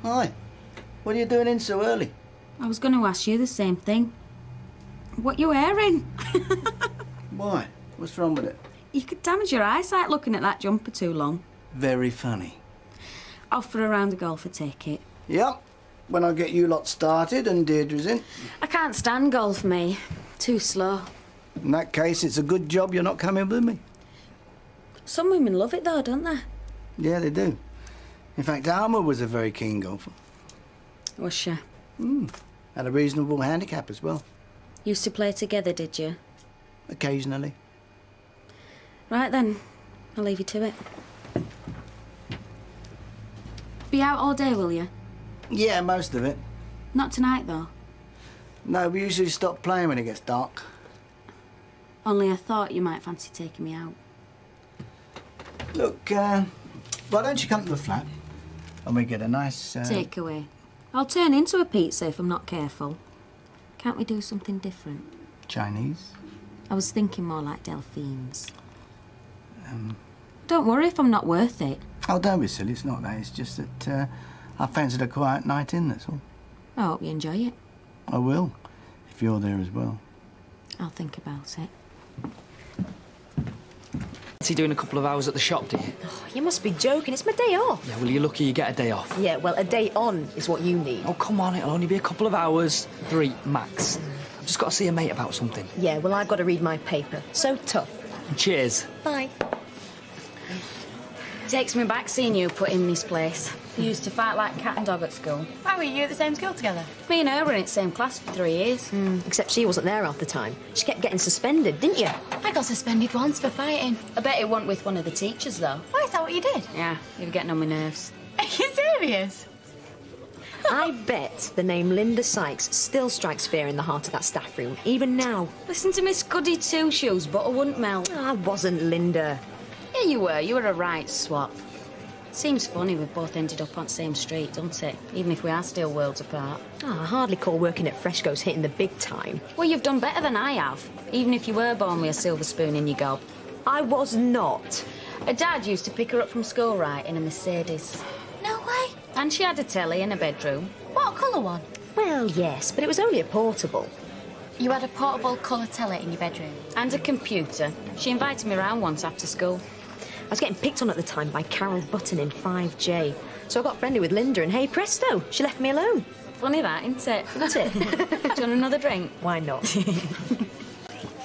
Hi. What are you doing in so early? I was going to ask you the same thing. What you wearing? Why? What's wrong with it? You could damage your eyesight looking at that jumper too long. Very funny. Off for a round of golf, I take it. Yep. When I get you lot started and Deirdre's in. I can't stand golf, me. Too slow. In that case, it's a good job you're not coming with me. Some women love it, though, don't they? Yeah, they do. In fact, Alma was a very keen golfer. Was she? Had a reasonable handicap as well. Used to play together, did you? Occasionally. Right then, I'll leave you to it. Be out all day, will you? Yeah, most of it. Not tonight, though. No, we usually stop playing when it gets dark. Only I thought you might fancy taking me out. Look, why don't you come to the flat and we get a nice... Takeaway. I'll turn into a pizza if I'm not careful. Can't we do something different? Chinese? I was thinking more like Delphines. Don't worry if I'm not worth it. Oh, don't be silly, it's not that. It's just that I fancied a quiet night in, that's all. I hope you enjoy it. I will, if you're there as well. I'll think about it. Is he doing a couple of hours at the shop, do you? Oh, you must be joking. It's my day off. Yeah, well, you're lucky you get a day off. Yeah, well, a day on is what you need. Oh, come on, it'll only be a couple of hours. 3, max. I've just got to see a mate about something. Yeah, well, I've got to read my paper. So tough. Cheers. Bye. Takes me back seeing you put in this place. We used to fight like cat and dog at school. Why were you at the same school together? Me and her were in the same class for 3 years. Except she wasn't there half the time. She kept getting suspended, didn't you? I got suspended once for fighting. I bet it wasn't with one of the teachers, though. Why, is that what you did? Yeah, you were getting on my nerves. Are you serious? I bet the name Lynda Sykes still strikes fear in the heart of that staff room, even now. Listen to Miss Goody Two-Shoes, butter wouldn't melt. I wasn't Lynda. Yeah, you were. You were a right swap. Seems funny we've both ended up on the same street, doesn't it? Even if we are still worlds apart. Oh, I hardly call working at Freshco's hitting the big time. Well, you've done better than I have, even if you were born with a silver spoon in your gob. I was not. Her dad used to pick her up from school, right, in a Mercedes. No way. And she had a telly in her bedroom. What colour one? Well, yes, but it was only a portable. You had a portable colour telly in your bedroom? And a computer. She invited me around once after school. I was getting picked on at the time by Carol Button in 5J. So I got friendly with Lynda and hey presto, she left me alone. Funny that, isn't it? Isn't it? Do you want another drink? Why not?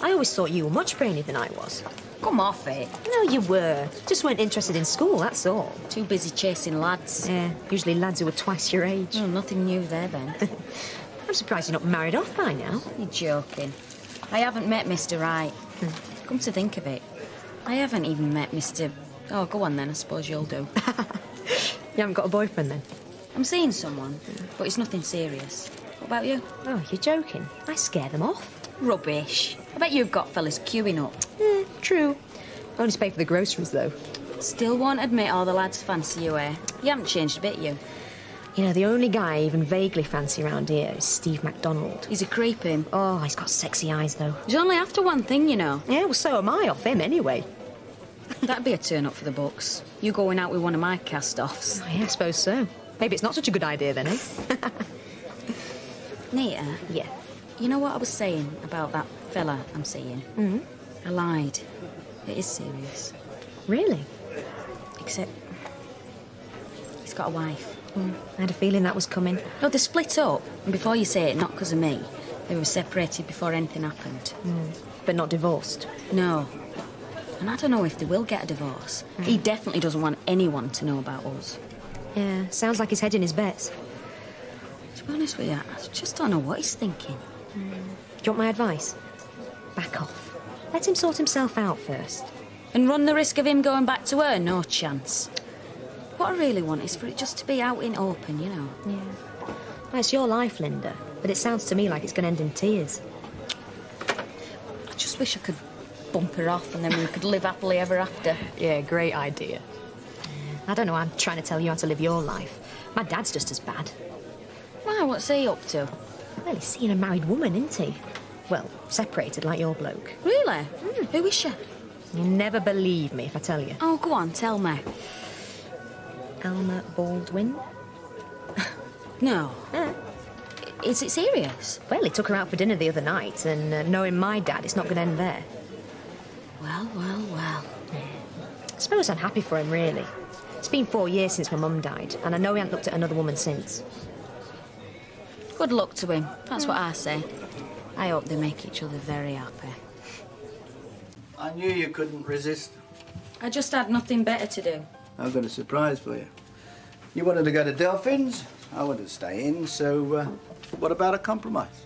I always thought you were much brainier than I was. Come off it. No, you were. Just weren't interested in school, that's all. Too busy chasing lads. Yeah, usually lads who were twice your age. Oh, nothing new there then. I'm surprised you're not married off by now. You're joking. I haven't met Mr. Right. Come to think of it, I haven't even met Mr... Oh, go on then, I suppose you'll do. You haven't got a boyfriend then? I'm seeing someone, but it's nothing serious. What about you? Oh, you're joking. I scare them off. Rubbish. I bet you've got fellas queuing up. True. Only to pay for the groceries, though. Still won't admit all the lads fancy you, eh? You haven't changed a bit, you. You know, the only guy I even vaguely fancy around here is Steve MacDonald. He's a creep, him. Oh, he's got sexy eyes, though. He's only after one thing, you know. Yeah, well, so am I off him, anyway. That'd be a turn-up for the books. You going out with one of my cast-offs. Oh, yeah, I suppose so. Maybe it's not such a good idea, then, eh? Nita? Yeah? You know what I was saying about that fella I'm seeing? I lied. It is serious. Really? Except... he's got a wife. I had a feeling that was coming. No, they split up. And before you say it, not because of me. They were separated before anything happened. But not divorced? No. And I don't know if they will get a divorce. He definitely doesn't want anyone to know about us. Yeah, sounds like he's hedging his bets. To be honest with you, I just don't know what he's thinking. Do you want my advice? Back off. Let him sort himself out first. And run the risk of him going back to her? No chance. What I really want is for it just to be out in open, you know. Yeah. Well, it's your life, Lynda, but it sounds to me like it's going to end in tears. I just wish I could bump her off and then we could live happily ever after. Yeah, great idea. I don't know, I'm trying to tell you how to live your life. My dad's just as bad. Why, what's he up to? Well, he's seeing a married woman, isn't he? Well, separated like your bloke. Really? Who is she? You'll never believe me if I tell you. Oh, go on, tell me. Alma Baldwin. No. Is it serious? Well, he took her out for dinner the other night, and knowing my dad, it's not going to end there. Well, well, well. I suppose I'm happy for him, really. It's been 4 years since my mum died, and I know he hasn't looked at another woman since. Good luck to him. That's what I say. I hope they make each other very happy. I knew you couldn't resist. I just had nothing better to do. I've got a surprise for you. You wanted to go to Delphin's, I wanted to stay in, so what about a compromise?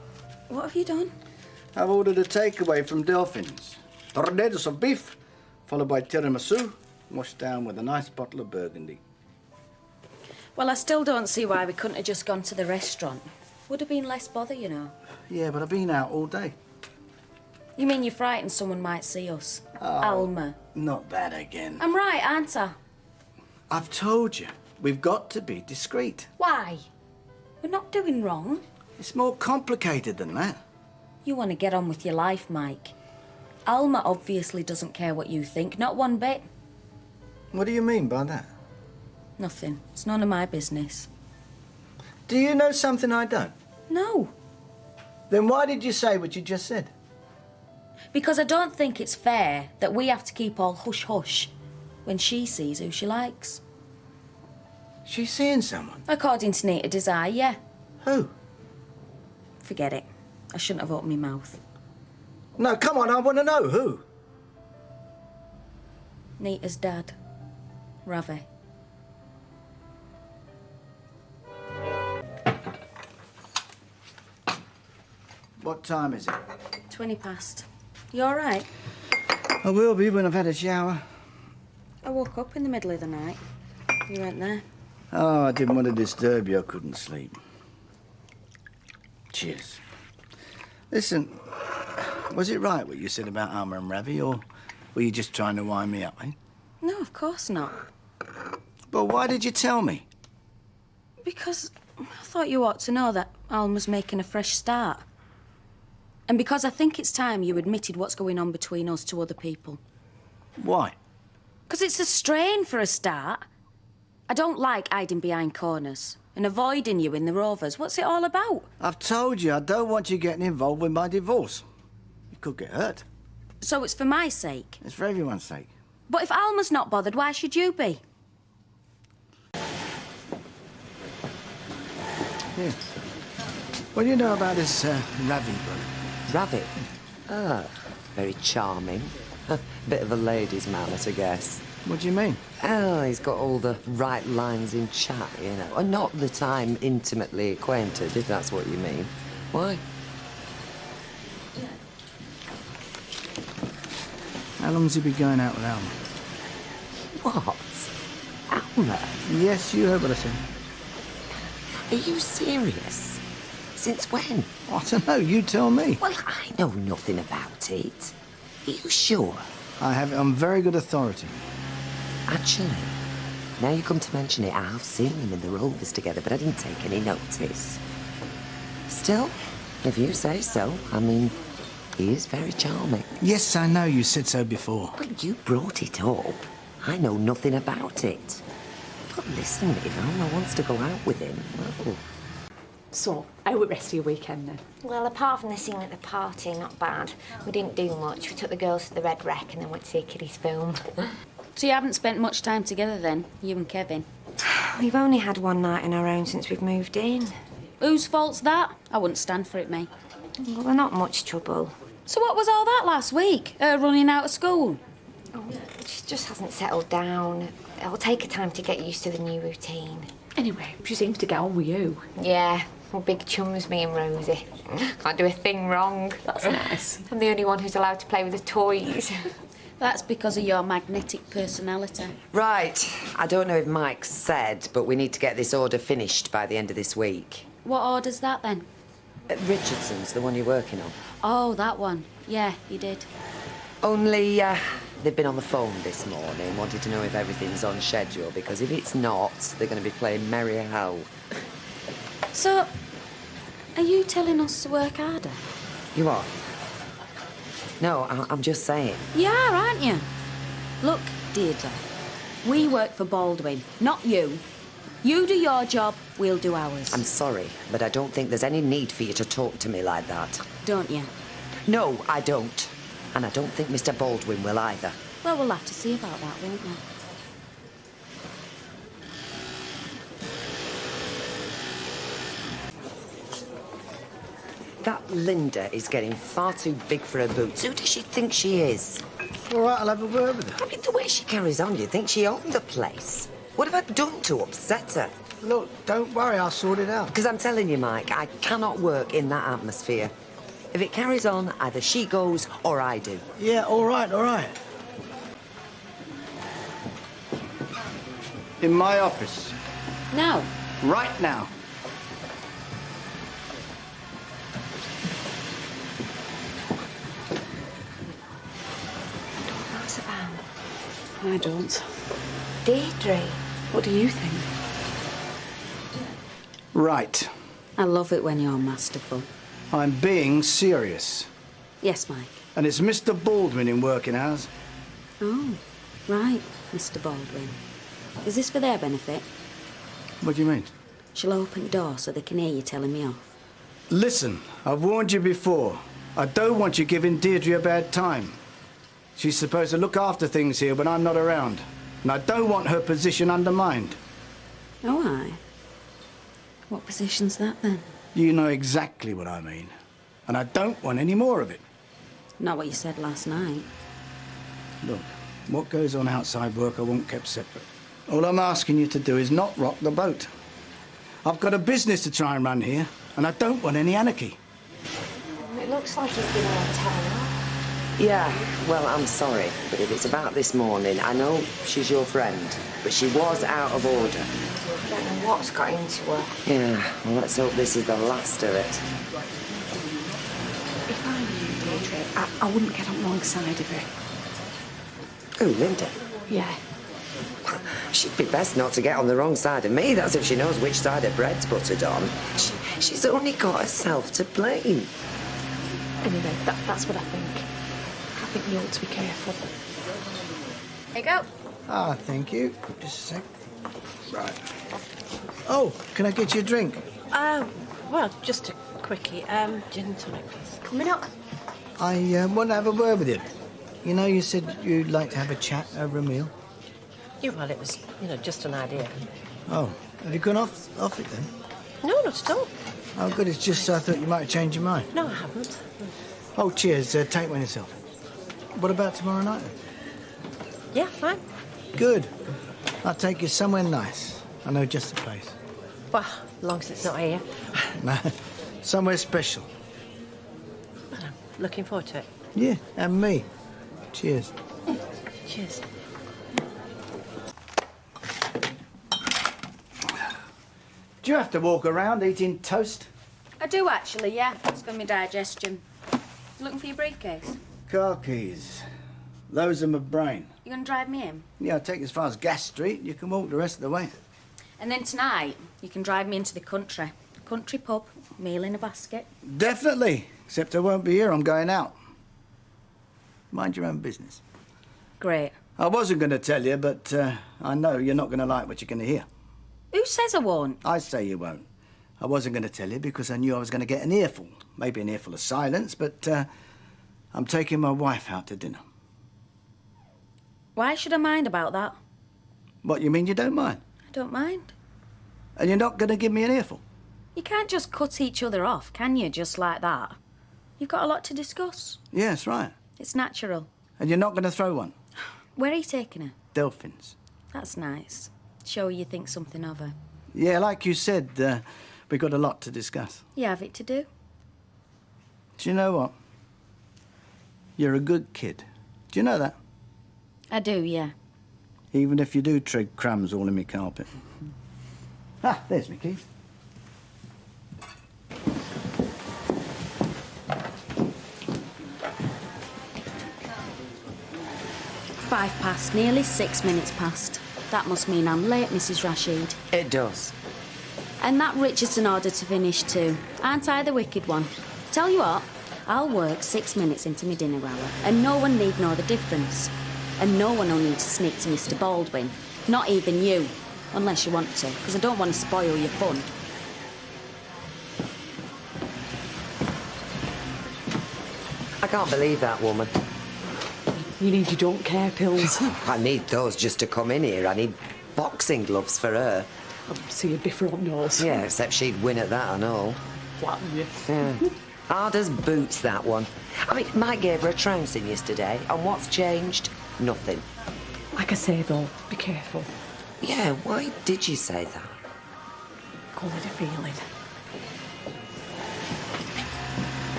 What have you done? I've ordered a takeaway from Delphin's. Tornadoes of beef, followed by tiramisu, washed down with a nice bottle of Burgundy. Well, I still don't see why we couldn't have just gone to the restaurant. Would have been less bother, you know. Yeah, but I've been out all day. You mean you're frightened someone might see us? Oh. Alma. Not that again. I'm right, aren't I? I've told you, we've got to be discreet. Why? We're not doing wrong. It's more complicated than that. You want to get on with your life, Mike. Alma obviously doesn't care what you think, not one bit. What do you mean by that? Nothing. It's none of my business. Do you know something I don't? No. Then why did you say what you just said? Because I don't think it's fair that we have to keep all hush-hush when she sees who she likes. She's seeing someone. According to Nita Desire, yeah. Who? Forget it. I shouldn't have opened my mouth. No, come on, I want to know who. Nita's dad, Ravi. What time is it? 20 past. You all right? I will be when I've had a shower. I woke up in the middle of the night. You weren't there. Oh, I didn't want to disturb you. I couldn't sleep. Cheers. Listen, was it right what you said about Alma and Ravi, or were you just trying to wind me up, eh? No, of course not. But why did you tell me? Because I thought you ought to know that Alma's making a fresh start. And because I think it's time you admitted what's going on between us to other people. Why? Because it's a strain for a start. I don't like hiding behind corners and avoiding you in the Rovers. What's it all about? I've told you I don't want you getting involved with my divorce. You could get hurt. So it's for my sake. It's for everyone's sake. But if Alma's not bothered, why should you be? Yeah. What do you know about this Ravi brother? Ravi? Ah, very charming. Bit of a ladies' man, I guess. What do you mean? Oh, he's got all the right lines in chat, you know. Not that I'm intimately acquainted, if that's what you mean. Why? How long's he been going out with Alma? What? Alma? Yes, you heard what I said. Are you serious? Since when? I don't know, you tell me. Well, I know nothing about it. Are you sure? I have it on very good authority. Actually, now you come to mention it, I've seen them in the Rovers together, but I didn't take any notice. Still, if you say so, I mean, he is very charming. Yes, I know, you said so before. Well, you brought it up. I know nothing about it. But listen, if Alma wants to go out with him, well... So, how was the rest of your weekend then? Well, apart from the singing at the party, not bad. We didn't do much. We took the girls to the Red Wreck and then went to see a kiddies' film. So you haven't spent much time together then, you and Kevin? We've only had one night on our own since we've moved in. Whose fault's that? I wouldn't stand for it, mate. Well, we're not much trouble. So what was all that last week? Her running out of school? Oh, she just hasn't settled down. It'll take her time to get used to the new routine. Anyway, she seems to get on with you. Yeah, we're big chums, me and Rosie. Can't do a thing wrong. That's nice. I'm the only one who's allowed to play with the toys. That's because of your magnetic personality. Right. I don't know if Mike said, but we need to get this order finished by the end of this week. What order's that then? Richardson's, the one you're working on. Oh, that one. Yeah, he did. Only, they've been on the phone this morning, wanted to know if everything's on schedule, because if it's not, they're going to be playing merry hell. So, are you telling us to work harder? You are? No, I'm just saying. You are, aren't you? Look, Deirdre, we work for Baldwin, not you. You do your job, we'll do ours. I'm sorry, but I don't think there's any need for you to talk to me like that. Don't you? No, I don't. And I don't think Mr. Baldwin will either. Well, we'll have to see about that, won't we? That Lynda is getting far too big for her boots. Who does she think she is? All right, I'll have a word with her. I mean, the way she carries on, you think she owned the place? What have I done to upset her? Look, don't worry, I'll sort it out. Because I'm telling you, Mike, I cannot work in that atmosphere. If it carries on, either she goes or I do. Yeah, all right, all right. In my office. No. Right now. What's it about? I don't. Deirdre. What do you think? Right. I love it when you're masterful. I'm being serious. Yes, Mike. And it's Mr. Baldwin in working hours. Oh, right, Mr. Baldwin. Is this for their benefit? What do you mean? Shall I open the door so they can hear you telling me off? Listen, I've warned you before. I don't want you giving Deirdre a bad time. She's supposed to look after things here when I'm not around. And I don't want her position undermined. Oh, aye. What position's that, then? You know exactly what I mean. And I don't want any more of it. Not what you said last night. Look, what goes on outside work I want kept separate. All I'm asking you to do is not rock the boat. I've got a business to try and run here, and I don't want any anarchy. It looks like he's been on town. Yeah, well, I'm sorry, but if it's about this morning, I know she's your friend, but she was out of order. I don't know what's got into her. Yeah, well, let's hope this is the last of it. If I knew Deirdre, I wouldn't get on the wrong side of her. Oh, Lynda. Yeah. She'd be best not to get on the wrong side of me. That's if she knows which side her bread's buttered on. She's only got herself to blame. Anyway, that's what I think. I think you ought to be careful. There you go. Ah, thank you. Just a sec. Right. Oh, can I get you a drink? Well, just a quickie. Gin and tonic, please. Coming up. I want to have a word with you. You know, you said you'd like to have a chat over a meal. Yeah, well, it was, just an idea. Oh, have you gone off it then? No, not at all. Oh, good. It's just I thought you might have changed your mind. No, I haven't. Oh, cheers. Take one yourself. What about tomorrow night then? Yeah, fine. Good. I'll take you somewhere nice. I know just the place. Well, as long as it's not here. No, somewhere special. Well, I'm looking forward to it. Yeah, and me. Cheers. Cheers. Do you have to walk around eating toast? I do, actually, yeah. It's for my digestion. Looking for your briefcase? Car keys. Those are my brain. You gonna drive me in? Yeah, I'll take you as far as Gas Street. You can walk the rest of the way. And then tonight, you can drive me into the country. Country pub, meal in a basket. Definitely. Except I won't be here. I'm going out. Mind your own business. Great. I wasn't going to tell you, but I know you're not going to like what you're going to hear. Who says I won't? I say you won't. I wasn't going to tell you because I knew I was going to get an earful. Maybe an earful of silence, but I'm taking my wife out to dinner. Why should I mind about that? What, you mean you don't mind? I don't mind. And you're not going to give me an earful? You can't just cut each other off, can you, just like that? You've got a lot to discuss. Yes, right. It's natural. And you're not going to throw one? Where are you taking her? Delphins. That's nice. Show her you think something of her. Yeah, like you said, we've got a lot to discuss. You have it to do. Do you know what? You're a good kid. Do you know that? I do, yeah. Even if you do trig crumbs all in my carpet. Ah, there's my keys. Five past, nearly 6 minutes past. That must mean I'm late, Mrs. Rashid. It does. And that Richardson order to finish too. Aren't I the wicked one? Tell you what, I'll work 6 minutes into my dinner hour, and no one need know the difference. And no one will need to sneak to Mr. Baldwin. Not even you. Unless you want to, because I don't want to spoil your fun. I can't believe that woman. You need your don't care pills. I need those just to come in here. I need boxing gloves for her. I'll see a bit front nose. Yeah, except she'd win at that, I know. Flatten you. Yeah. Hard as boots, that one. I mean, Mike gave her a trouncing yesterday, and what's changed? Nothing. Like I say, though, be careful. Yeah, why did you say that? Call it a feeling.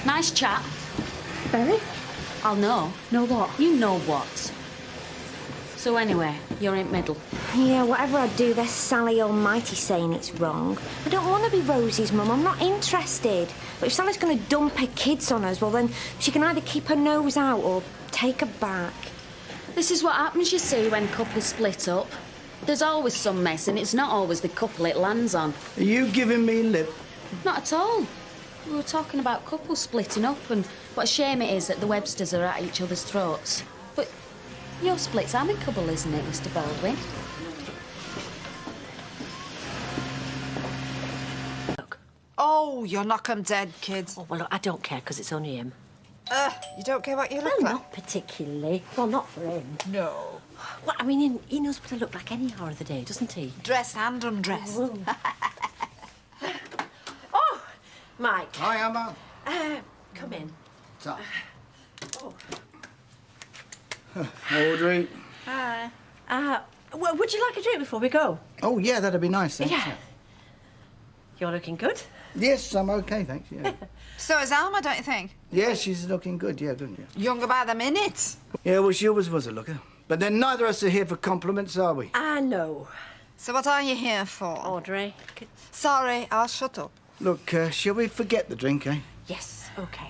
Nice chat. Very? I'll know. Know what? You know what. So anyway, you're in middle. Yeah, whatever I do, there's Sally Almighty saying it's wrong. I don't want to be Rosie's mum. I'm not interested. But if Sally's going to dump her kids on us, well, then she can either keep her nose out or take her back. This is what happens, you see, when couples split up. There's always some mess, and it's not always the couple it lands on. Are you giving me lip? Not at all. We were talking about couples splitting up and what a shame it is that the Websters are at each other's throats. But your split's amicable, isn't it, Mr. Baldwin? Oh, you'll knock 'em dead, kid. Oh, well, look, I don't care, because it's only him. You don't care what you look Well, like? not particularly. Well, not for him. No. Well, I mean, he knows what I look like any hour of the day, doesn't he? Dressed and undressed. Oh, Mike. Hi, Alma. Come in. So. Audrey. Hi. Well, would you like a drink before we go? Oh, yeah, that'd be nice, thanks. Yeah. You're looking good. Yes, I'm okay, thanks, yeah. So is Alma, don't you think? Yeah, she's looking good, yeah, good, yeah. Younger by the minute. Yeah, well, she always was a looker. But then neither of us are here for compliments, are we? I know. So what are you here for? Audrey. Sorry, I'll shut up. Look, shall we forget the drink, eh? Yes, OK.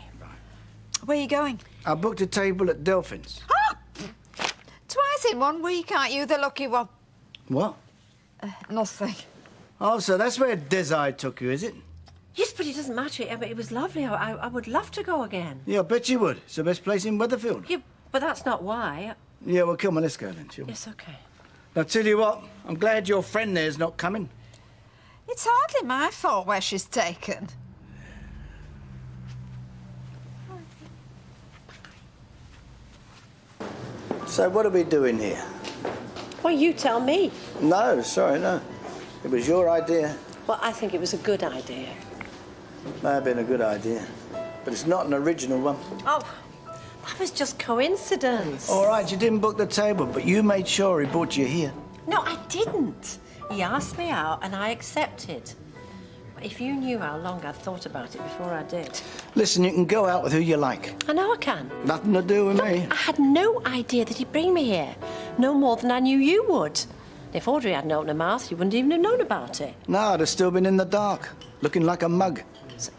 Where are you going? I booked a table at Delphin's. Oh! Twice in 1 week, aren't you the lucky one? What? Nothing. Oh, so that's where Desire took you, is it? Yes, but it doesn't matter. I mean, it was lovely. I would love to go again. Yeah, I bet you would. It's the best place in Weatherfield. Yeah, but that's not why. Yeah, well, come on, let's go then, shall we? Yes, OK. Now, tell you what, I'm glad your friend there's not coming. It's hardly my fault where she's taken. So what are we doing here? Well, you tell me. No, sorry, no. It was your idea. Well, I think it was a good idea. May have been a good idea, but it's not an original one. Oh, that was just coincidence. All right, you didn't book the table, but you made sure he brought you here. No, I didn't. He asked me out and I accepted. If you knew how long I'd thought about it before I did. Listen, you can go out with who you like. I know I can. Nothing to do with me. I had no idea that he'd bring me here. No more than I knew you would. If Audrey hadn't opened her mouth, you wouldn't even have known about it. No, I'd have still been in the dark, looking like a mug. So,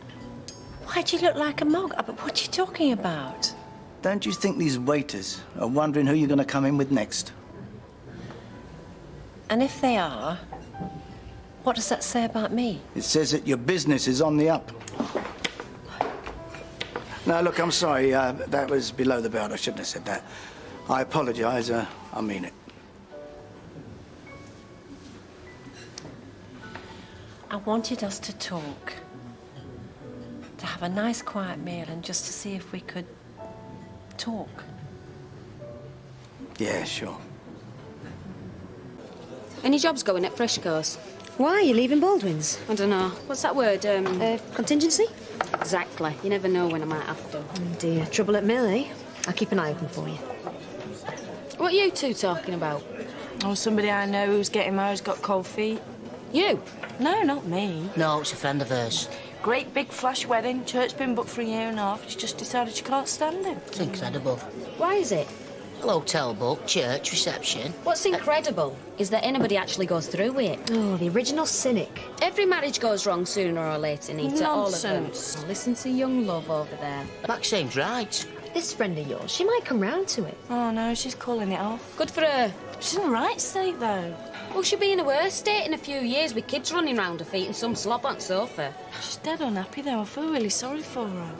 why'd you look like a mug? But what are you talking about? Don't you think these waiters are wondering who you're going to come in with next? And if they are, what does that say about me? It says that your business is on the up. No, look, I'm sorry. That was below the belt. I shouldn't have said that. I apologise. I mean it. I wanted us to talk. To have a nice, quiet meal and just to see if we could talk. Yeah, sure. Any jobs going at Frisco's? Why are you leaving Baldwin's? I don't know. What's that word? Contingency? Exactly. You never know when I might have to. Oh dear, trouble at mill, eh? I'll keep an eye open for you. What are you two talking about? Oh, somebody I know who's getting married has got cold feet. You? No, not me. No, it's a friend of hers. Great big flash wedding. Church been booked for 1.5 years. She's just decided she can't stand him. It's incredible. Why is it? Hotel book, church, reception. What's incredible is that anybody actually goes through with it. Oh, the original cynic. Every marriage goes wrong sooner or later, Nita. All of them. Nonsense. Oh, listen to young love over there. Maxine's right. This friend of yours, she might come round to it. Oh, no, she's calling it off. Good for her. She's in the right state, though. Well, she'll be in a worse state in a few years with kids running round her feet and some slob on sofa. She's dead unhappy, though. I feel really sorry for her.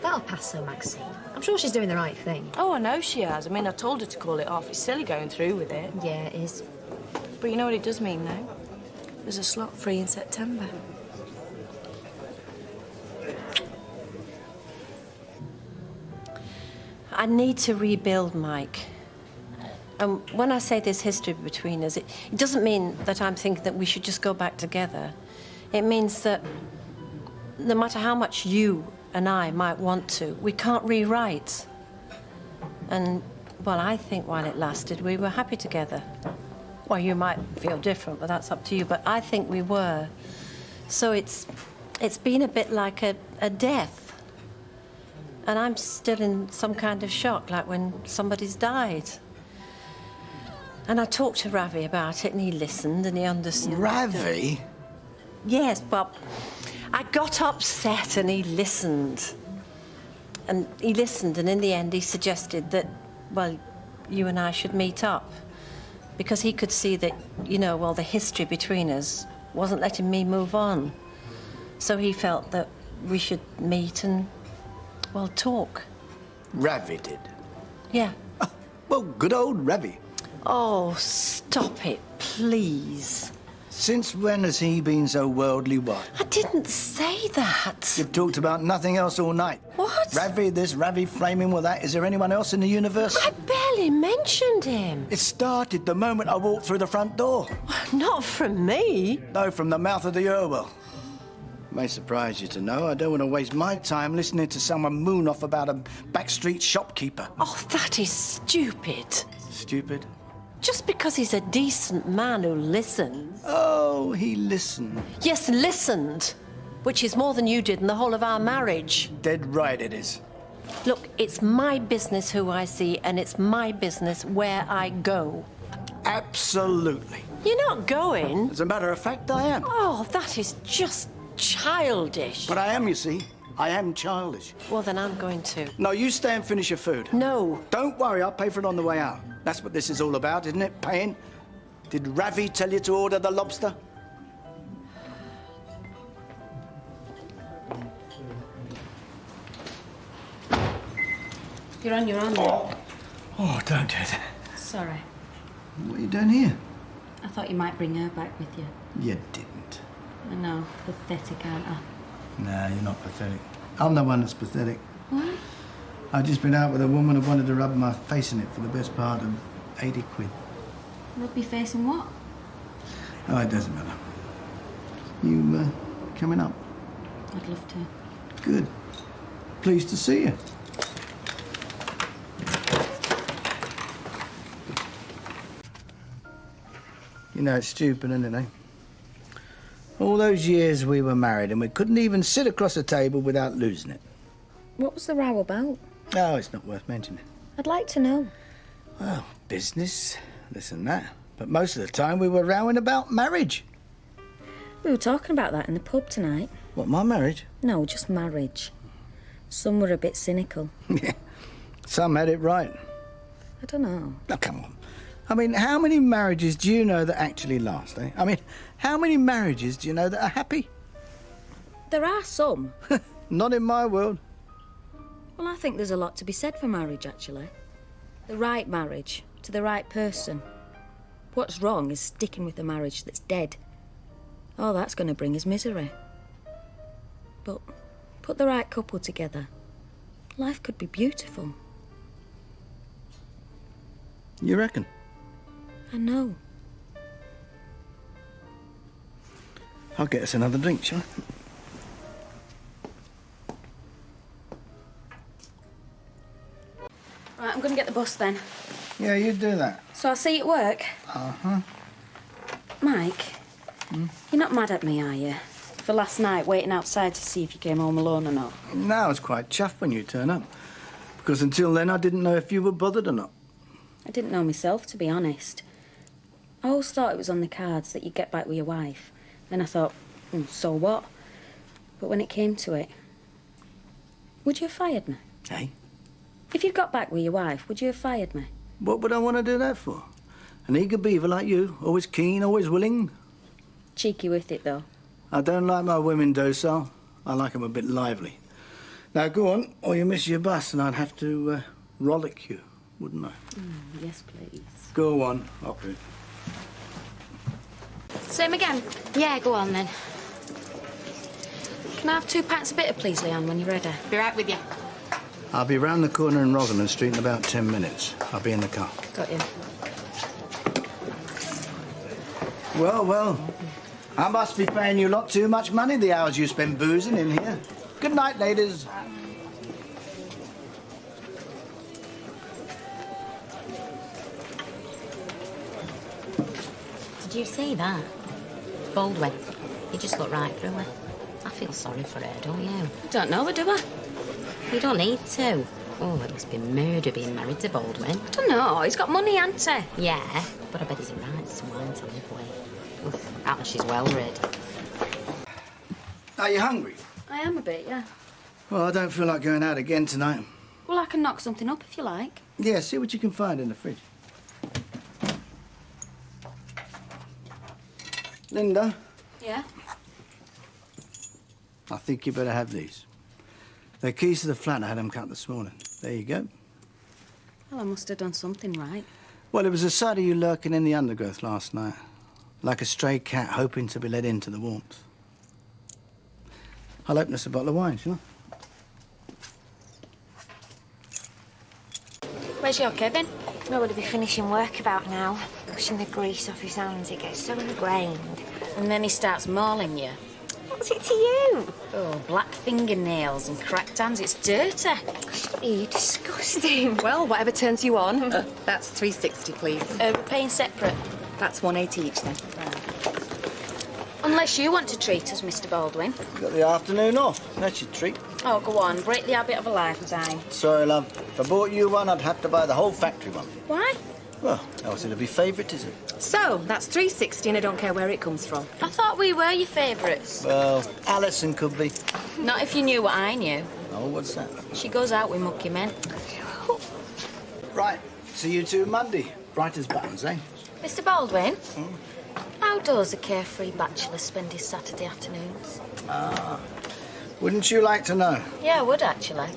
That'll pass though, Maxine. I'm sure she's doing the right thing. Oh, I know she has. I mean, I told her to call it off. It's silly going through with it. Yeah, it is. But you know what it does mean, though? There's a slot free in September. I need to rebuild, Mike. And when I say there's history between us, it doesn't mean that I'm thinking that we should just go back together. It means that no matter how much you and I might want to, we can't rewrite. And, well, I think while it lasted, we were happy together. Well, you might feel different, but that's up to you. But I think we were. So it's been a bit like a death. And I'm still in some kind of shock, like when somebody's died. And I talked to Ravi about it, and he listened, and he understood. Ravi? Yes, but I got upset, and he listened. And he listened, and in the end, he suggested that, well, you and I should meet up. Because he could see that, you know, well, the history between us wasn't letting me move on. So he felt that we should meet and, well, talk. Ravi did? Yeah. Well, good old Ravi. Oh, stop it, please. Since when has he been so worldly wise? I didn't say that. You've talked about nothing else all night. What? Ravi this, Ravi flaming with that. Is there anyone else in the universe? I barely mentioned him. It started the moment I walked through the front door. Not from me. No, from the mouth of the Orwell. May surprise you to know I don't want to waste my time listening to someone moon off about a backstreet shopkeeper. Oh, that is stupid. Stupid? Just because he's a decent man who listens. Oh, he listened. Yes, listened. Which is more than you did in the whole of our marriage. Dead right it is. Look, it's my business who I see, and it's my business where I go. Absolutely. You're not going. As a matter of fact, I am. Oh, that is just childish. But I am, you see. I am childish. Well, then I'm going to. No, you stay and finish your food. No. Don't worry, I'll pay for it on the way out. That's what this is all about, isn't it? Paying? Did Ravi tell you to order the lobster? You're on your own. Oh, don't do that. Sorry. What are you doing here? I thought you might bring her back with you. You didn't. I know. Pathetic, aren't I? Nah, you're not pathetic. I'm the one that's pathetic. What? I've just been out with a woman who wanted to rub my face in it for the best part of 80 quid. Rub your face in what? Oh, it doesn't matter. You, coming up? I'd love to. Good. Pleased to see you. You know, it's stupid, isn't it, eh? All those years we were married and we couldn't even sit across a table without losing it. What was the row about? Oh, it's not worth mentioning. I'd like to know. Well, business, this and that. But most of the time we were rowing about marriage. We were talking about that in the pub tonight. What, my marriage? No, just marriage. Some were a bit cynical. Yeah, some had it right. I don't know. Oh, come on. I mean, how many marriages do you know that actually last, eh? I mean, how many marriages do you know that are happy? There are some. Not in my world. Well, I think there's a lot to be said for marriage, actually. The right marriage, to the right person. What's wrong is sticking with a marriage that's dead. All that's going to bring is misery. But put the right couple together. Life could be beautiful. You reckon? I know. I'll get us another drink, shall I? Right, I'm going to get the bus then. Yeah, you do that. So I'll see you at work. Uh-huh. Mike, you're not mad at me, are you? For last night, waiting outside to see if you came home alone or not. No, I was quite chuffed when you turn up. Because until then, I didn't know if you were bothered or not. I didn't know myself, to be honest. I always thought it was on the cards that you'd get back with your wife. Then I thought, so what? But when it came to it, would you have fired me? Hey? If you'd got back with your wife, would you have fired me? What would I want to do that for? An eager beaver like you, always keen, always willing. Cheeky with it, though. I don't like my women docile. I like them a bit lively. Now, go on, or you miss your bus and I'd have to rollick you, wouldn't I? Yes, please. Go on, I'll do it. Same again? Yeah, go on then. Can I have 2 pints of bitter, please, Leanne, when you're ready? Be right with you. I'll be round the corner in Rosamond Street in about 10 minutes. I'll be in the car. Got you. Well, well. I must be paying you lot too much money the hours you spend boozing in here. Good night, ladies. Did you see that? Baldwin. He just looked right through her. I feel sorry for her, don't you? Don't know her, do I? You don't need to. Oh, it must be murder being married to Baldwin. I don't know. He's got money, hasn't he? Yeah, but I bet he's a right swine to live with. Oof, at least she's well rid. Are you hungry? I am a bit, yeah. Well, I don't feel like going out again tonight. Well, I can knock something up if you like. Yeah, see what you can find in the fridge. Lynda, Yeah? I think you better have these. They're keys to the flat. I had them cut this morning. There you go. Well, I must have done something right. Well, it was a sight of you lurking in the undergrowth last night, like a stray cat hoping to be let into the warmth. I'll open us a bottle of wine, shall I? Where's your Kevin? I would be finishing work about now. Pushing the grease off his hands, it gets so ingrained. And then he starts mauling you. What's it to you? Oh, black fingernails and cracked hands. It's dirty. You're disgusting. Well, whatever turns you on. That's $3.60, please. We're paying separate. That's $1.80 each then. Unless you want to treat us, Mr. Baldwin. You got the afternoon off. That's your treat. Oh, go on. Break the habit of a lifetime. Sorry, love. If I bought you one, I'd have to buy the whole factory one. Why? Well, else it'll be favouritism. So, that's $3.60 and I don't care where it comes from. I thought we were your favourites. Well, Alison could be. Not if you knew what I knew. Oh, what's that? She goes out with mucky men. Right. See you two Monday. Bright as buttons, eh? Mr. Baldwin, how does a carefree bachelor spend his Saturday afternoons? Wouldn't you like to know? Yeah, I would, actually.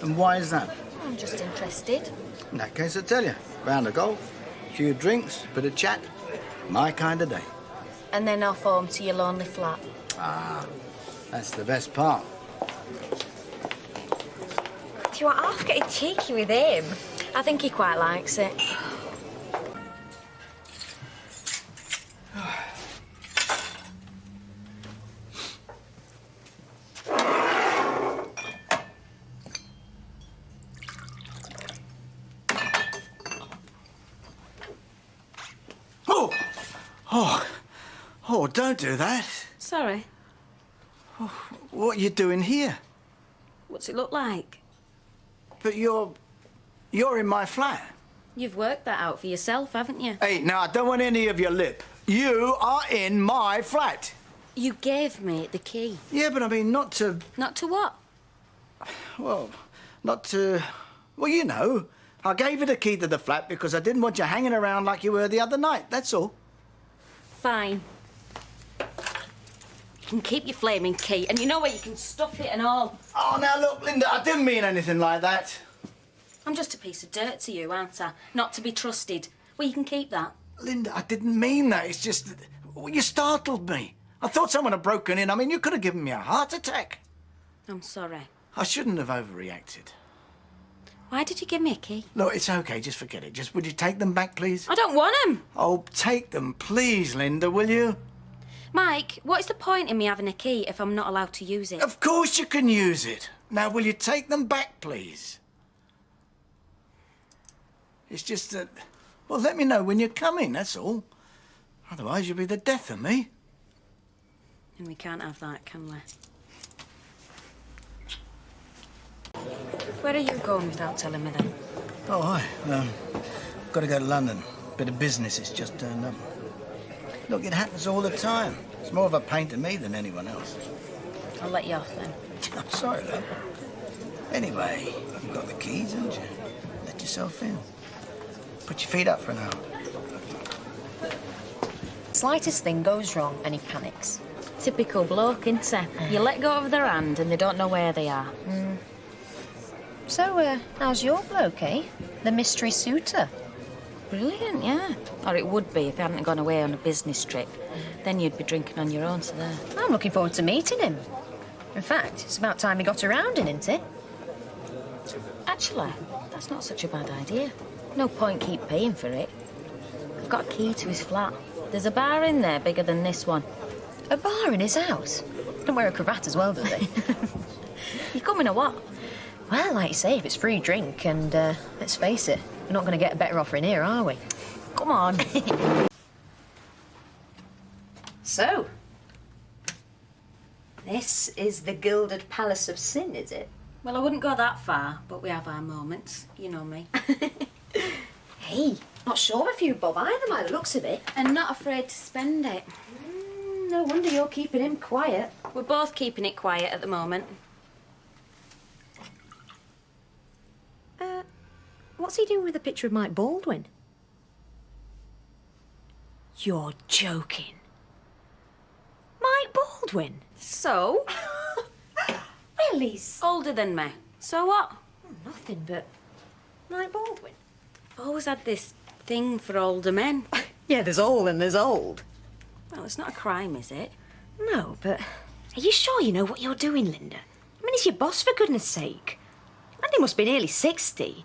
And why is that? I'm just interested. In that case, I'll tell you. Round of golf, a few drinks, bit of chat. My kind of day. And then off home to your lonely flat. Ah, that's the best part. Do you want half getting cheeky with him? I think he quite likes it. Oh, don't do that. Sorry. What are you doing here? What's it look like? But you're in my flat. You've worked that out for yourself, haven't you? Hey, now, I don't want any of your lip. You are in my flat. You gave me the key. Yeah, but I mean, not to... Not to what? Well, not to... Well, you know. I gave you the key to the flat because I didn't want you hanging around like you were the other night, that's all. Fine. You can keep your flaming key, and you know where you can stuff it and all. Oh, now look, Lynda, I didn't mean anything like that. I'm just a piece of dirt to you, aren't I? Not to be trusted. Well, you can keep that. Lynda, I didn't mean that. It's just that... Well, you startled me. I thought someone had broken in. I mean, you could have given me a heart attack. I'm sorry. I shouldn't have overreacted. Why did you give me a key? Look, it's okay. Just forget it. Just would you take them back, please? I don't want them. Oh, take them, please, Lynda, will you? Mike, what is the point in me having a key if I'm not allowed to use it? Of course you can use it. Now, will you take them back, please? It's just that... Well, let me know when you're coming, that's all. Otherwise, you'll be the death of me. And we can't have that, can we? Where are you going without telling me then? Oh, hi. Got to go to London. Bit of business has just turned up. Look, it happens all the time. It's more of a pain to me than anyone else. I'll let you off then. I'm sorry, love. Anyway, you've got the keys, haven't you? Let yourself in. Put your feet up for an hour. Slightest thing goes wrong and he panics. Typical bloke, isn't he? You let go of their hand and they don't know where they are. So, how's your bloke, eh? The mystery suitor? brilliant, yeah. Or it would be if he hadn't gone away on a business trip. Then you'd be drinking on your own, so there. I'm looking forward to meeting him. In fact, it's about time he got around in, isn't it? Actually, that's not such a bad idea. No point keep paying for it. I've got a key to his flat. There's a bar in there bigger than this one. A bar in his house? Don't wear a cravat as well, does he? You coming or what? Well, like you say, if it's free drink, and let's face it, we're not going to get a better offer in here, are we? Come on. So, this is the Gilded Palace of Sin, is it? Well, I wouldn't go that far, but we have our moments. You know me. Hey, not sure if you Bob either by the looks of it. And not afraid to spend it. No wonder you're keeping him quiet. We're both keeping it quiet at the moment. What's he doing with a picture of Mike Baldwin? You're joking. Mike Baldwin? So? Well, he's Older than me. So what? nothing but Mike Baldwin. I've always had this thing for older men. Yeah, there's old and there's old. Well, it's not a crime, is it? No, but are you sure you know what you're doing, Lynda? I mean, he's your boss, for goodness sake. And he must be nearly 60.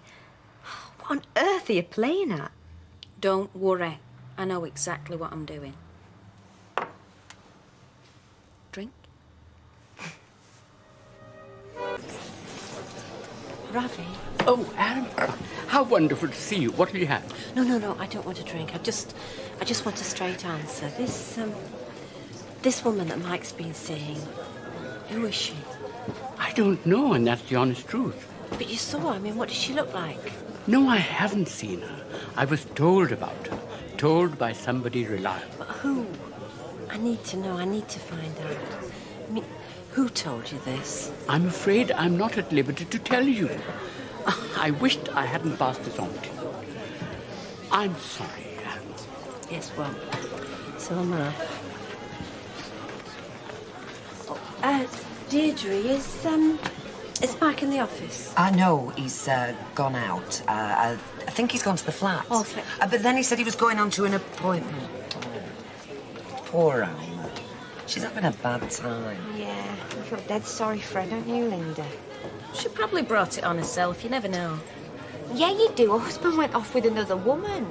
What on earth are you playing at? Don't worry. I know exactly what I'm doing. Drink? Ravi? Oh, Alma. How wonderful to see you. What will you have? No, I don't want a drink. I just want a straight answer. This woman that Mike's been seeing, who is she? I don't know, and that's the honest truth. But you saw her. I mean, what did she look like? No, I haven't seen her. I was told about her. Told by somebody reliable. But who? I need to know. I need to find out. I mean, who told you this? I'm afraid I'm not at liberty to tell you. I wished I hadn't passed this on to you. I'm sorry, Alma. Yes, well, so am I. Deirdre, is Mike in the office? No, he's gone out. I think he's gone to the flat. Oh, but then he said he was going on to an appointment. Poor Alma. She's having a bad time. Yeah, I feel dead sorry for her, don't you, Lynda? She probably brought it on herself, you never know. Yeah, you do. Her husband went off with another woman.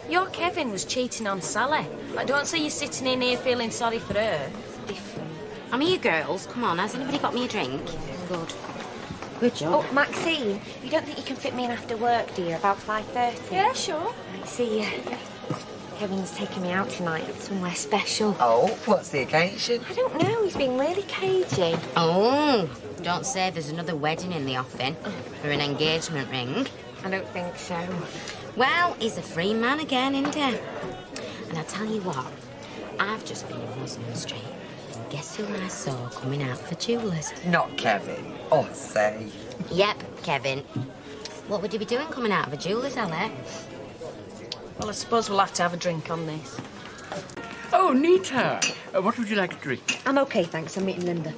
Your Kevin was cheating on Sally. I don't see you sitting in here feeling sorry for her. Different. I mean, you girls, come on, has anybody got me a drink? Good. Good job. Oh, Maxine, you don't think you can fit me in after work, do you? About 5:30? Yeah, sure. I see. Kevin's taking me out tonight somewhere special. Oh, what's the occasion? I don't know. He's being really cagey. Oh, don't say there's another wedding in the offing or an engagement ring. I don't think so. Well, he's a free man again, isn't he? And I tell you what, I've just been in Muslim Street. And guess who I saw coming out for jewellers? Not Kevin. Oh, say. Yep, Kevin. What would you be doing coming out of a jeweller's, Ali? Well, I suppose we'll have to have a drink on this. Oh, Nita. What would you like to drink? I'm okay, thanks. I'm meeting Lynda.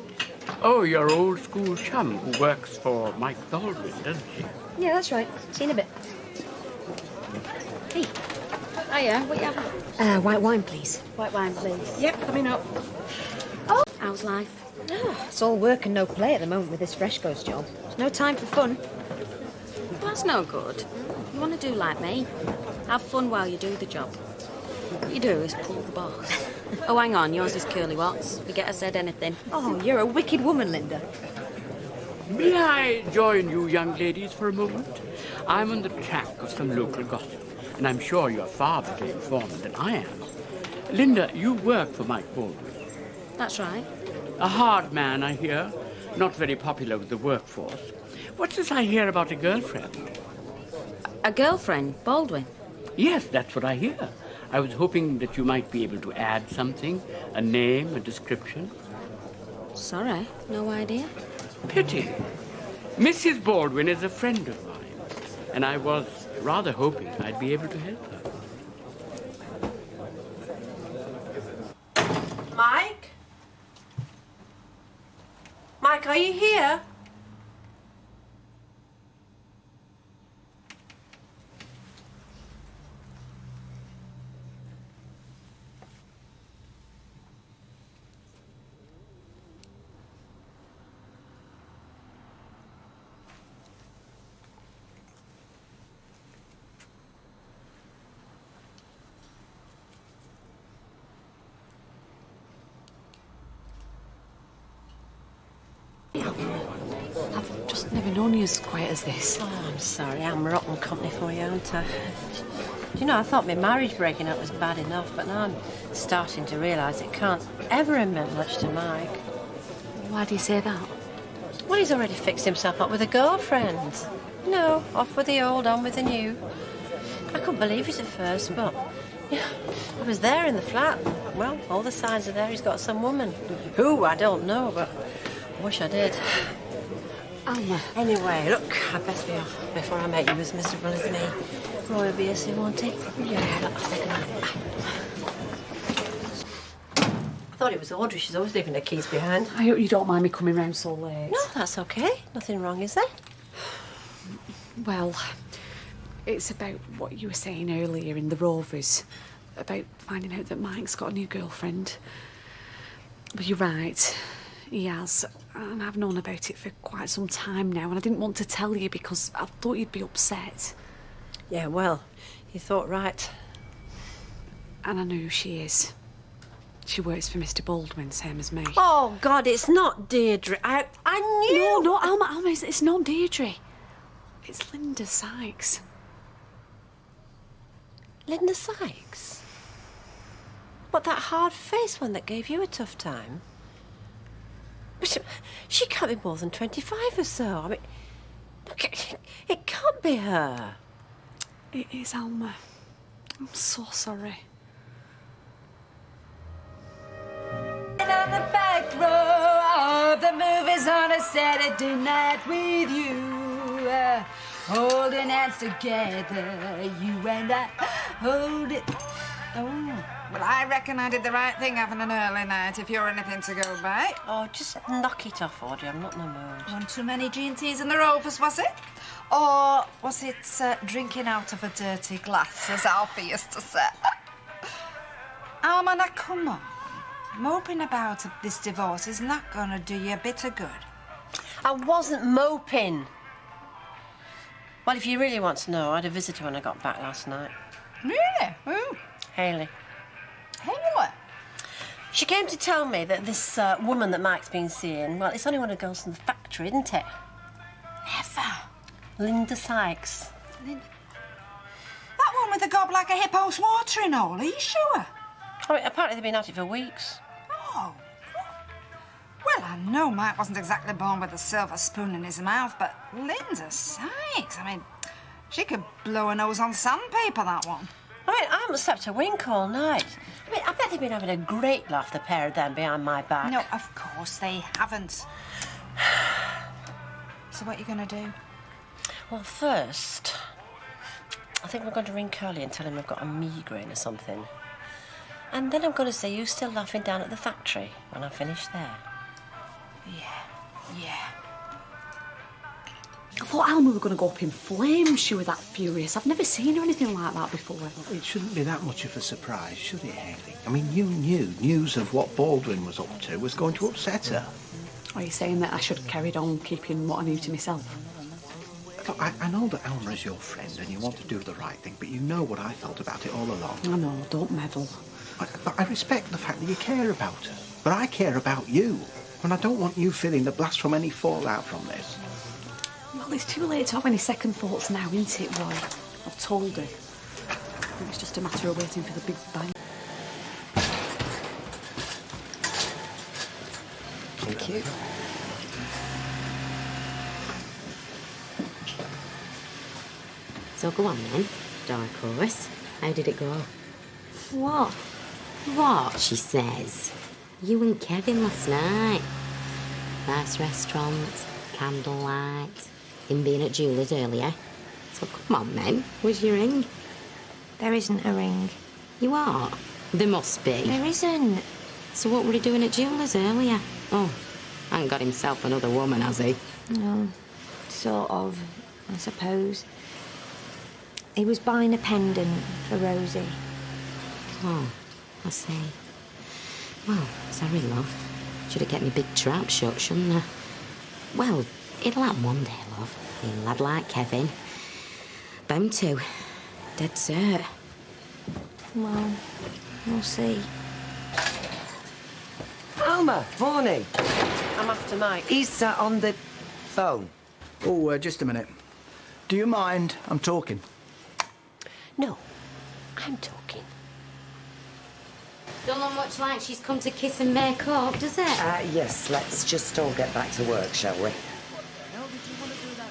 Oh, your old school chum who works for Mike Baldwin, doesn't she? Yeah, that's right. See you in a bit. Hey. Hiya, what you having? White wine, please. White wine, please. Yep, coming up. Oh, how's life? Oh, it's all work and no play at the moment with this Freshco's job. There's no time for fun. Well, that's no good. You want to do like me. Have fun while you do the job. What you do is pull the boss. Oh, hang on, yours is Curly Watts. Forget I said anything. Oh, you're a wicked woman, Lynda. May I join you young ladies for a moment? I'm on the track of some local gossip, and I'm sure you're far better informed than I am. Lynda, you work for Mike Baldwin. That's right. A hard man, I hear. Not very popular with the workforce. What's this I hear about a girlfriend? A girlfriend, Baldwin? Yes, that's what I hear. I was hoping that you might be able to add something, a name, a description. Sorry, no idea. Pity. Mrs. Baldwin is a friend of mine, and I was rather hoping I'd be able to help her. Mike? Mike, are you here? I've just never known you as quiet as this. Oh, I'm sorry. I'm rotten company for you, aren't I? You know, I thought my marriage breaking up was bad enough, but now I'm starting to realise it can't ever have meant much to Mike. Why do you say that? Well, he's already fixed himself up with a girlfriend. You know, off with the old, on with the new. I couldn't believe it at first, but yeah, I was there in the flat. Well, all the signs are there. He's got some woman. Who, I don't know, but I wish I did. Alma. Anyway, look, I'd best be off before I make you as miserable as me. Roy will be here soon, won't he? Yeah, I'll say goodnight. I thought it was Audrey. She's always leaving her keys behind. I hope you don't mind me coming round so late. No, that's okay. Nothing wrong, is there? Well, it's about what you were saying earlier in the Rovers, about finding out that Mike's got a new girlfriend. But you're right, he has, and I've known about it for quite some time now, and I didn't want to tell you because I thought you'd be upset. Yeah, well, you thought right. And I know who she is. She works for Mr. Baldwin, same as me. Oh, God, it's not Deirdre. I knew... No, Alma, it's not Deirdre. It's Lynda Sykes. Lynda Sykes? What, that hard-faced one that gave you a tough time? But she can't be more than 25 or so. I mean, look, it can't be her. It is, Alma. I'm so sorry. On the back row of the movies on a Saturday night with you, holding hands together, you and I hold it. Oh, well, I reckon I did the right thing having an early night, if you're anything to go by. Oh, just knock it off, Audrey. I'm not in the mood. One too many G&Ts in the Rovers, was it? Or was it drinking out of a dirty glass, as Alfie used to say? Alma, now come on. Moping about this divorce is not going to do you a bit of good. I wasn't moping. Well, if you really want to know, I had a visitor when I got back last night. Really? Who? Hayley. Hayley? She came to tell me that this woman that Mike's been seeing, well, it's only one of the girls from the factory, isn't it? Never. Lynda Sykes. That one with the gob like a hippo's watering hole, are you sure? I mean, apparently they've been at it for weeks. Oh. Well, I know Mike wasn't exactly born with a silver spoon in his mouth, but Lynda Sykes, I mean, she could blow her nose on sandpaper, that one. I mean, I haven't slept a wink all night. I mean, I bet they've been having a great laugh, the pair of them, behind my back. No, of course they haven't. So what are you going to do? Well, first, I think we're going to ring Curly and tell him I've got a migraine or something. And then I'm going to say you're still laughing down at the factory when I finish there. Yeah. I thought Alma were going to go up in flames. She was that furious. I've never seen her anything like that before. It shouldn't be that much of a surprise, should it, Hayley? I mean, you knew news of what Baldwin was up to was going to upset her. Are you saying that I should have carried on keeping what I knew to myself? Look, I know that Alma is your friend and you want to do the right thing, but you know what I felt about it all along. I know, don't meddle. But I respect the fact that you care about her. But I care about you. And I don't want you feeling the blast from any fallout from this. Well, it's too late to have any second thoughts now, isn't it, Roy? I've told her. I think it's just a matter of waiting for the big bang. Thank you. So go on then, dark horse. How did it go? What? What, she says. You and Kevin last night. Nice restaurant, candlelight, him being at Julie's earlier. So come on then, where's your ring? There isn't a ring. You are? There must be. There isn't. So what were he doing at Julie's earlier? Oh, ain't got himself another woman, has he? No, sort of, I suppose. He was buying a pendant for Rosie. Oh, I see. Well, sorry, love. Should have kept me big trap shut, shouldn't I? Well, it'll happen one day, love. A lad like Kevin. Bound to. Dead cert. Well, we'll see. Alma, morning. I'm after Mike. He's sat on the phone. Oh, just a minute. Do you mind? I'm talking. No, I'm talking. Don't look much like she's come to kiss and make up, does it? Yes, let's just all get back to work, shall we?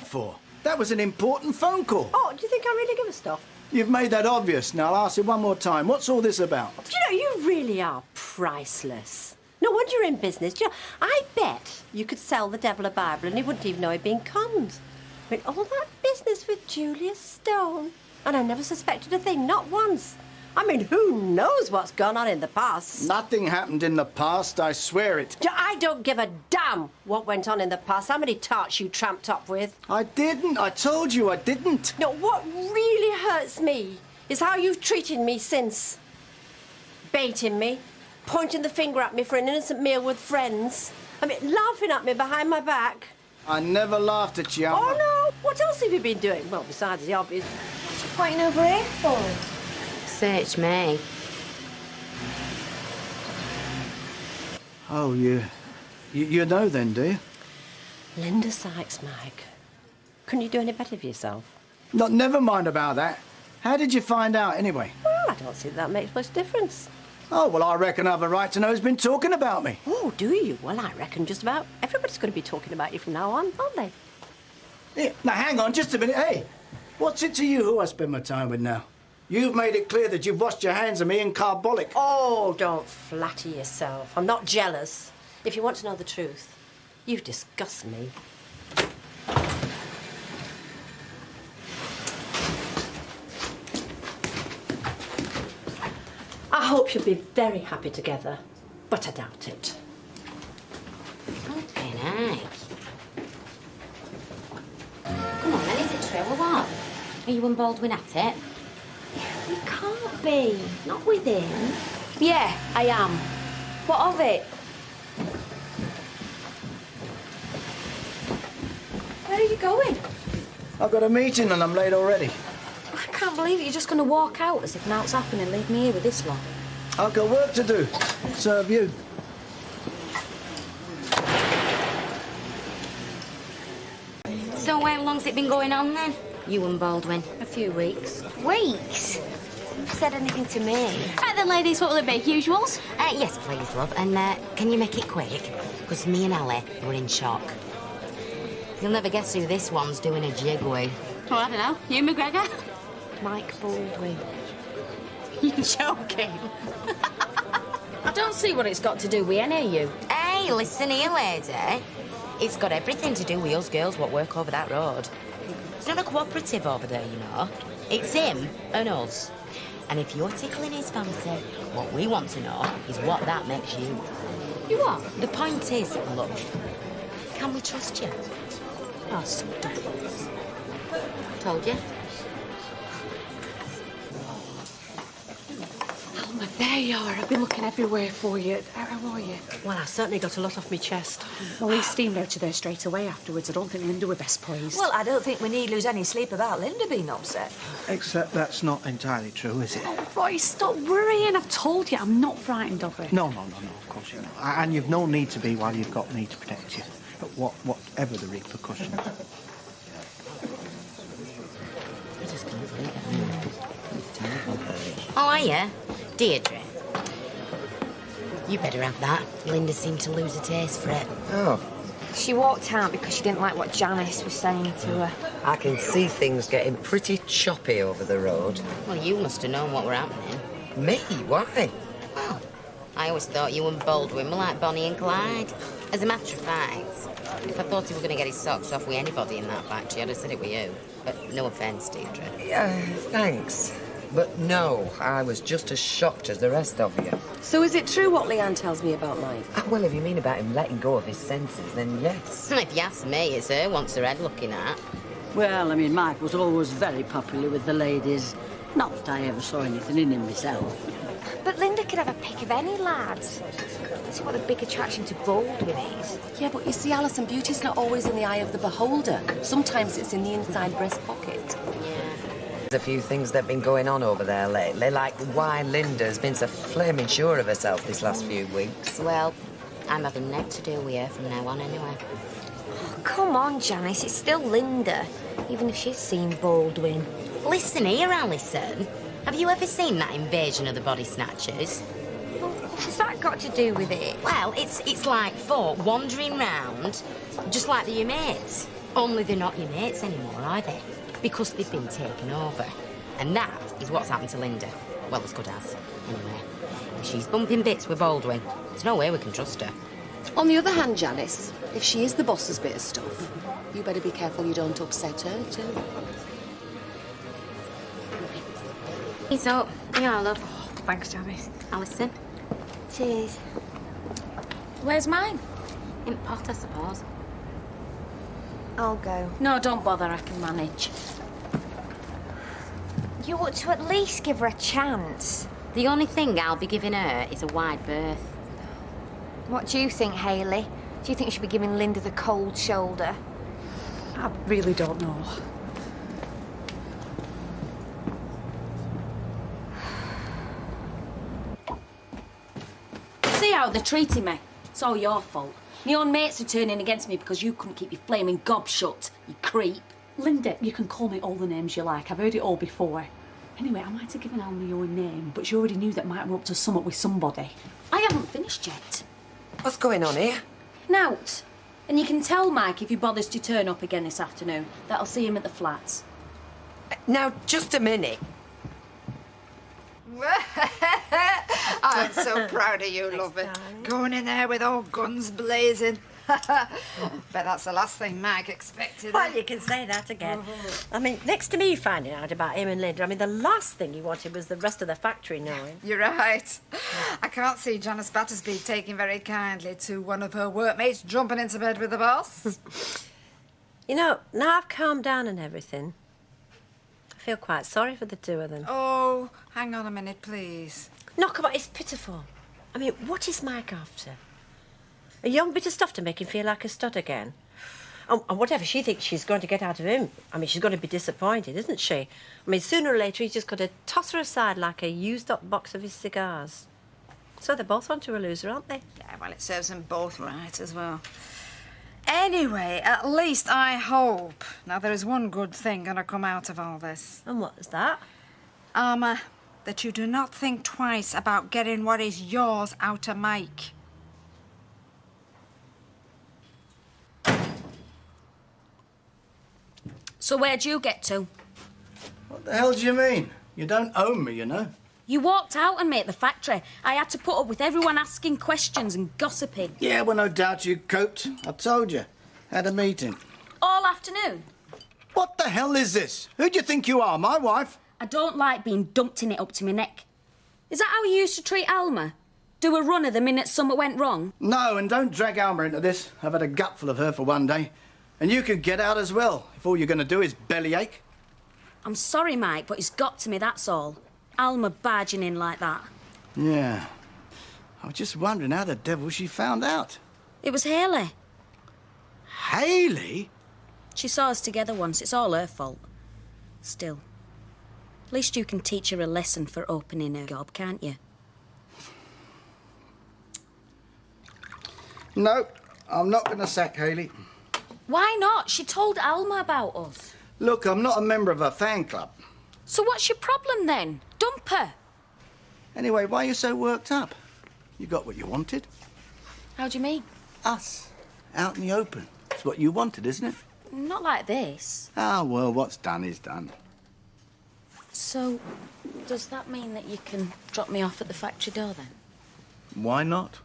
For? That was an important phone call. Oh, do you think I really give a stuff? You've made that obvious. Now, I'll ask you one more time. What's all this about? Do you know, you really are priceless. No wonder you're in business. Do you know, I bet you could sell the devil a Bible and he wouldn't even know he'd been conned. I mean, all that business with Julius Stone. And I never suspected a thing, not once. I mean, who knows what's gone on in the past? Nothing happened in the past, I swear it. I don't give a damn what went on in the past. How many tarts you tramped up with? I didn't. I told you I didn't. No, what really hurts me is how you've treated me since. Baiting me, pointing the finger at me for an innocent meal with friends. I mean, laughing at me behind my back. I never laughed at you, Alma. Oh, no. What else have you been doing? Well, besides the obvious. What are you pointing over here for? Search me. Oh, you know then, do you? Lynda Sykes, Mike. Couldn't you do any better for yourself? No, never mind about that. How did you find out, anyway? Well, I don't see that makes much difference. Oh, well, I reckon I have a right to know who's been talking about me. Oh, do you? Well, I reckon just about everybody's going to be talking about you from now on, aren't they? Yeah. Now, hang on just a minute. Hey, what's it to you who I spend my time with now? You've made it clear that you've washed your hands of me in carbolic. Oh, don't flatter yourself. I'm not jealous. If you want to know the truth, you disgust me. I hope you'll be very happy together, but I doubt it. Okay, nice. Come on then, is it true or what? Are you and Baldwin at it? You can't be. Not with him. Yeah, I am. What of it? Where are you going? I've got a meeting and I'm late already. I can't believe it. You're just going to walk out as if nothing's happened and leave me here with this lot. I've got work to do. Serve you. So how long's it been going on then? You and Baldwin? A few weeks. Weeks? You've said anything to me? Right then, ladies, what will it be? Usuals? Yes, please, love. And can you make it quick? Because me and Ali were in shock. You'll never guess who this one's doing a jig with. Oh, I don't know. You, McGregor? Mike Baldwin. You're joking. I don't see what it's got to do with any of you. Hey, listen here, lady. It's got everything to do with us girls what work over that road. It's not a cooperative over there, you know. It's him and us. And if you're tickling his fancy, what we want to know is what that makes you. You what? The point is, love, can we trust you? Oh, stuff. Told you. Alma, there you are. I've been looking everywhere for you. How are you? Well, I certainly got a lot off my chest. Well, he steamed out to there straight away afterwards. I don't think Lynda were best pleased. Well, I don't think we need lose any sleep about Lynda being upset. Except that's not entirely true, is it? Oh, Roy, stop worrying. I've told you, I'm not frightened of her. No, of course you're not. And you've no need to be while you've got me to protect you. Whatever the repercussions. Oh, are you? Deirdre. You better have that. Lynda seemed to lose a taste for it. Oh, She walked out because she didn't like what Janice was saying to her. I can see things getting pretty choppy over the road. Well, you must have known what were happening. Me? Why? Well, I always thought you and Baldwin were like Bonnie and Clyde. As a matter of fact, if I thought he were going to get his socks off with anybody in that factory, I'd have said it with you. But no offence, Deirdre. Yeah, thanks. But no, I was just as shocked as the rest of you. So is it true what Leanne tells me about Mike? Well, if you mean about him letting go of his senses, then yes. And if you ask me, it's her wants her head looking at. Well, I mean, Mike was always very popular with the ladies. Not that I ever saw anything in him myself. But Lynda could have a pick of any lads. See what the big attraction to Baldwin is. Yeah, but you see, Alison, beauty's not always in the eye of the beholder. Sometimes it's in the inside breast pocket. There's a few things that have been going on over there lately, like why Lynda's been so flaming sure of herself this last few weeks. Well, I'm having nothing to do with her from now on anyway. Oh, come on, Janice, it's still Lynda, even if she's seen Baldwin. Listen here, Alison. Have you ever seen that invasion of the body snatchers? What's that got to do with it? Well, it's like folk wandering round, just like they're your mates. Only they're not your mates anymore, are they? Because they've been taken over. And that is what's happened to Lynda. Well, as good as. Anyway, if she's bumping bits with Baldwin, there's no way we can trust her. On the other hand, Janice, if she is the boss's bit of stuff, you better be careful you don't upset her, too. He's up. Yeah, love. Thanks, Janice. Alison. Cheers. Where's mine? In pot, I suppose. I'll go. No, don't bother, I can manage. You ought to at least give her a chance. The only thing I'll be giving her is a wide berth. What do you think, Hayley? Do you think you should be giving Lynda the cold shoulder? I really don't know. See how they're treating me? It's all your fault. My own mates are turning against me because you couldn't keep your flaming gob shut, you creep. Lynda, you can call me all the names you like. I've heard it all before. Anyway, I might have given Alma your name, but you already knew that Mike were up to something with somebody. I haven't finished yet. What's going on here? Nout. And you can tell Mike if he bothers to turn up again this afternoon that I'll see him at the flats. Now, just a minute. I'm so proud of you, lover. Going in there with all guns blazing. Bet that's the last thing Mike expected. Well, you can say that again. I mean, next to me finding out about him and Lynda, I mean, the last thing he wanted was the rest of the factory knowing. You're right. I can't see Janice Battersby taking very kindly to one of her workmates jumping into bed with the boss. You know, now I've calmed down and everything, I feel quite sorry for the two of them. Oh, hang on a minute, please. No, come on, it's pitiful. I mean, what is Mike after? A young bit of stuff to make him feel like a stud again. And whatever she thinks she's going to get out of him, I mean, she's going to be disappointed, isn't she? I mean, sooner or later, he's just got to toss her aside like a used-up box of his cigars. So they're both onto a loser, aren't they? Yeah, well, it serves them both right as well. Anyway, at least I hope. Now, there is one good thing going to come out of all this. And what is that? Alma, that you do not think twice about getting what is yours out of Mike. So where'd you get to? What the hell do you mean? You don't own me, you know. You walked out and me at the factory. I had to put up with everyone asking questions and gossiping. Yeah, well, no doubt you coped. I told you. Had a meeting. All afternoon? What the hell is this? Who do you think you are, my wife? I don't like being dumped in it up to my neck. Is that how you used to treat Alma? Do a runner the minute something went wrong? No, and don't drag Alma into this. I've had a gutful of her for one day. And you could get out as well, if all you're going to do is bellyache. I'm sorry, Mike, but it's got to me, that's all. Alma barging in like that. Yeah. I was just wondering how the devil she found out. It was Hayley. Hayley? She saw us together once. It's all her fault. Still, at least you can teach her a lesson for opening her gob, can't you? No, I'm not going to sack Hayley. Why not? She told Alma about us. Look, I'm not a member of her fan club. So what's your problem then? Dump her. Anyway, why are you so worked up? You got what you wanted. How do you mean? Us. Out in the open. It's what you wanted, isn't it? Not like this. Ah, well, what's done is done. So, does that mean that you can drop me off at the factory door then? Why not?